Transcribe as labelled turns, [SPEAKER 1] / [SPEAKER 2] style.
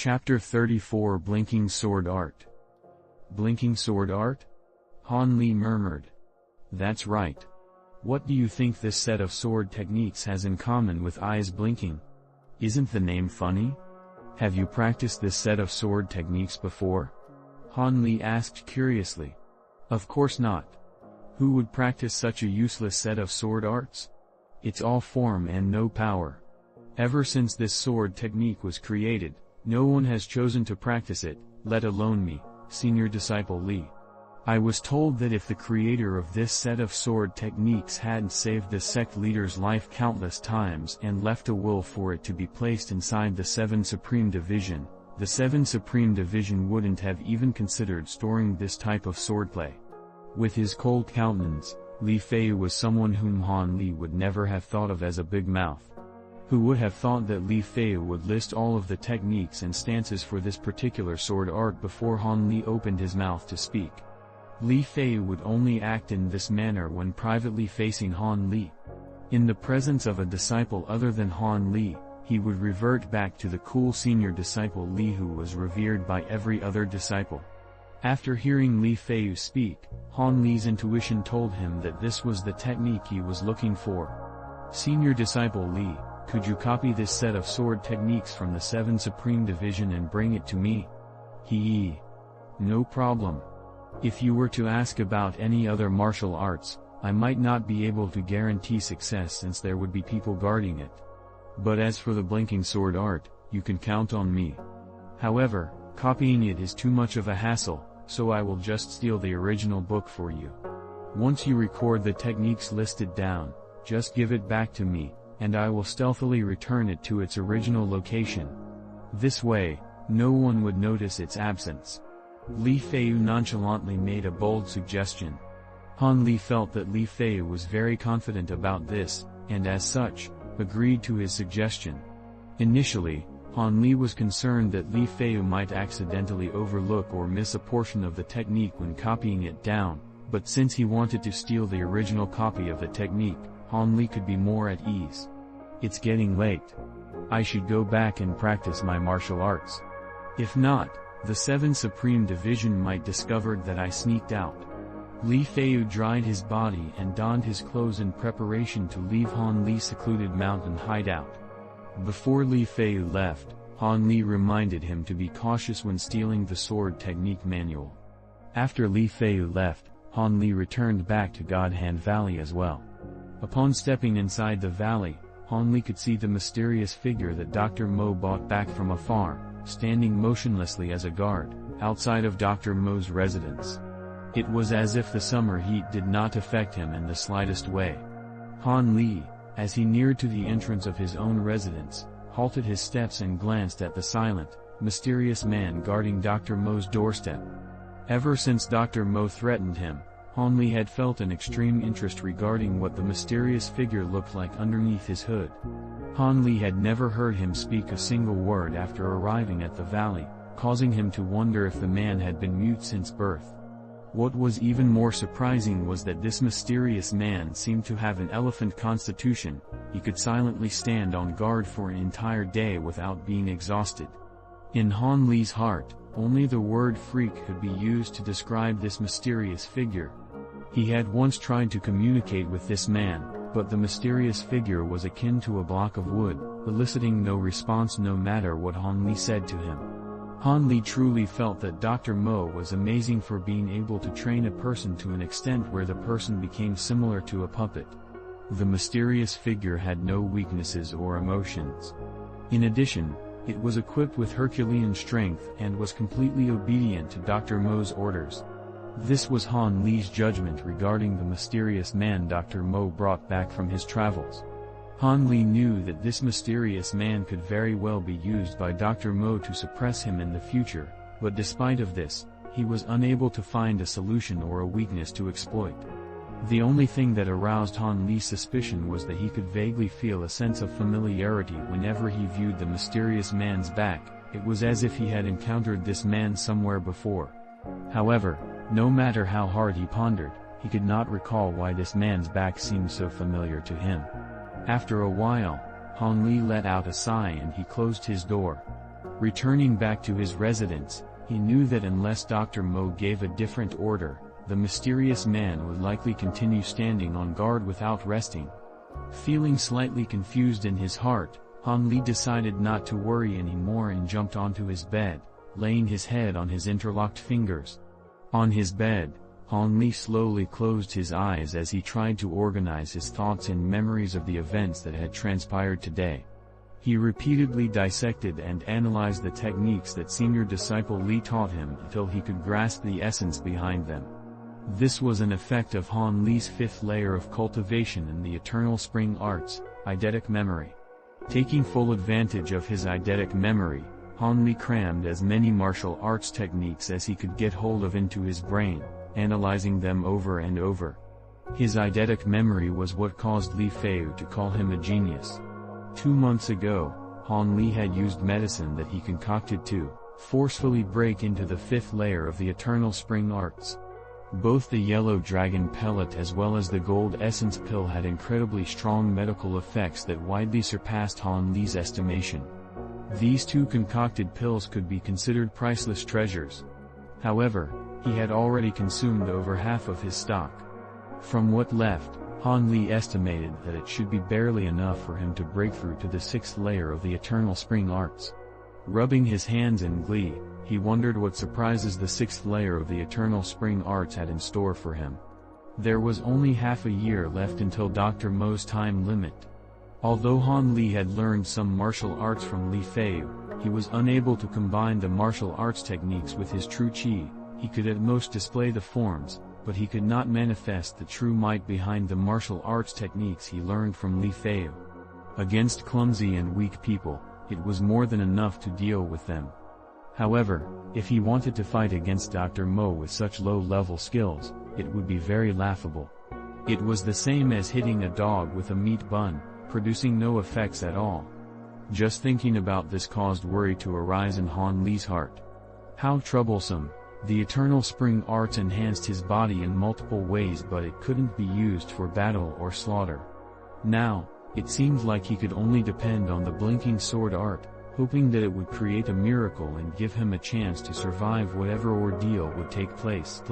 [SPEAKER 1] Chapter 34 Blinking Sword Art. Blinking Sword Art? Han Li murmured. That's right. What do you think this set of sword techniques has in common with eyes blinking? Isn't the name funny? Have you practiced this set of sword techniques before? Han Li asked curiously. Of course not. Who would practice such a useless set of sword arts? It's all form and no power. Ever since this sword technique was created, no one has chosen to practice it, let alone me, senior disciple Li. I was told that if the creator of this set of sword techniques hadn't saved the sect leader's life countless times and left a will for it to be placed inside the 7 Supreme Division, the 7 Supreme Division wouldn't have even considered storing this type of swordplay. With his cold countenance, Li Fei was someone whom Han Li would never have thought of as a big mouth. Who would have thought that Li Fei would list all of the techniques and stances for this particular sword art before Han Li opened his mouth to speak? Li Fei would only act in this manner when privately facing Han Li. In the presence of a disciple other than Han Li, he would revert back to the cool senior disciple Li who was revered by every other disciple. After hearing Li Fei speak, Han Li's intuition told him that this was the technique he was looking for. Senior disciple Li, could you copy this set of sword techniques from the 7 Supreme Division and bring it to me? No problem. If you were to ask about any other martial arts, I might not be able to guarantee success since there would be people guarding it. But as for the blinking sword art, you can count on me. However, copying it is too much of a hassle, so I will just steal the original book for you. Once you record the techniques listed down, just give it back to me, and I will stealthily return it to its original location. This way, no one would notice its absence. Li Fei nonchalantly made a bold suggestion. Han Li felt that Li Fei was very confident about this, and as such, agreed to his suggestion. Initially, Han Li was concerned that Li Fei might accidentally overlook or miss a portion of the technique when copying it down, but since he wanted to steal the original copy of the technique, Han Li could be more at ease. It's getting late. I should go back and practice my martial arts. If not, the 7 Supreme Division might discover that I sneaked out. Li Fei dried his body and donned his clothes in preparation to leave Han Li's secluded mountain hideout. Before Li Fei left, Han Li reminded him to be cautious when stealing the sword technique manual. After Li Fei left, Han Li returned back to God Hand Valley as well. Upon stepping inside the valley, Han Li could see the mysterious figure that Dr. Mo brought back from afar, standing motionlessly as a guard, outside of Dr. Mo's residence. It was as if the summer heat did not affect him in the slightest way. Han Li, as he neared to the entrance of his own residence, halted his steps and glanced at the silent, mysterious man guarding Dr. Mo's doorstep. Ever since Dr. Mo threatened him, Han Li had felt an extreme interest regarding what the mysterious figure looked like underneath his hood. Han Li had never heard him speak a single word after arriving at the valley, causing him to wonder if the man had been mute since birth. What was even more surprising was that this mysterious man seemed to have an elephant constitution. He could silently stand on guard for an entire day without being exhausted. In Han Li's heart, only the word freak could be used to describe this mysterious figure. He had once tried to communicate with this man, but the mysterious figure was akin to a block of wood, eliciting no response no matter what Han Li said to him. Han Li truly felt that Dr. Mo was amazing for being able to train a person to an extent where the person became similar to a puppet. The mysterious figure had no weaknesses or emotions. In addition, it was equipped with Herculean strength and was completely obedient to Dr. Mo's orders. This was Han Li's judgment regarding the mysterious man Dr. Mo brought back from his travels. Han Li knew that this mysterious man could very well be used by Dr. Mo to suppress him in the future, but despite of this, he was unable to find a solution or a weakness to exploit. The only thing that aroused Han Li's suspicion was that he could vaguely feel a sense of familiarity whenever he viewed the mysterious man's back. It was as if he had encountered this man somewhere before. However, no matter how hard he pondered, he could not recall why this man's back seemed so familiar to him. After a while, Han Li let out a sigh and he closed his door. Returning back to his residence, he knew that unless Dr. Mo gave a different order, the mysterious man would likely continue standing on guard without resting. Feeling slightly confused in his heart, Han Li decided not to worry anymore and jumped onto his bed, laying his head on his interlocked fingers. On his bed, Han Li slowly closed his eyes as he tried to organize his thoughts and memories of the events that had transpired today. He repeatedly dissected and analyzed the techniques that senior disciple Li taught him until he could grasp the essence behind them. This was an effect of Han Li's fifth layer of cultivation in the Eternal Spring Arts, eidetic memory. Taking full advantage of his eidetic memory, Han Li crammed as many martial arts techniques as he could get hold of into his brain, analyzing them over and over. His eidetic memory was what caused Li Feiyu to call him a genius. 2 months ago, Han Li had used medicine that he concocted to forcefully break into the fifth layer of the Eternal Spring Arts. Both the yellow dragon pellet as well as the gold essence pill had incredibly strong medical effects that widely surpassed Han Li's estimation. These two concocted pills could be considered priceless treasures. However, he had already consumed over half of his stock. From what left, Han Li estimated that it should be barely enough for him to break through to the 6th layer of the Eternal Spring Arts. Rubbing his hands in glee, he wondered what surprises the 6th layer of the Eternal Spring Arts had in store for him. There was only half a year left until Dr. Mo's time limit. Although Han Li had learned some martial arts from Li Feiyu, he was unable to combine the martial arts techniques with his true qi. He could at most display the forms, but he could not manifest the true might behind the martial arts techniques he learned from Li Feiyu. Against clumsy and weak people, it was more than enough to deal with them. However, if he wanted to fight against Dr. Mo with such low-level skills, it would be very laughable. It was the same as hitting a dog with a meat bun, producing no effects at all. Just thinking about this caused worry to arise in Han Li's heart. How troublesome! The Eternal Spring Arts enhanced his body in multiple ways, but it couldn't be used for battle or slaughter. Now, it seemed like he could only depend on the blinking sword art, hoping that it would create a miracle and give him a chance to survive whatever ordeal would take place.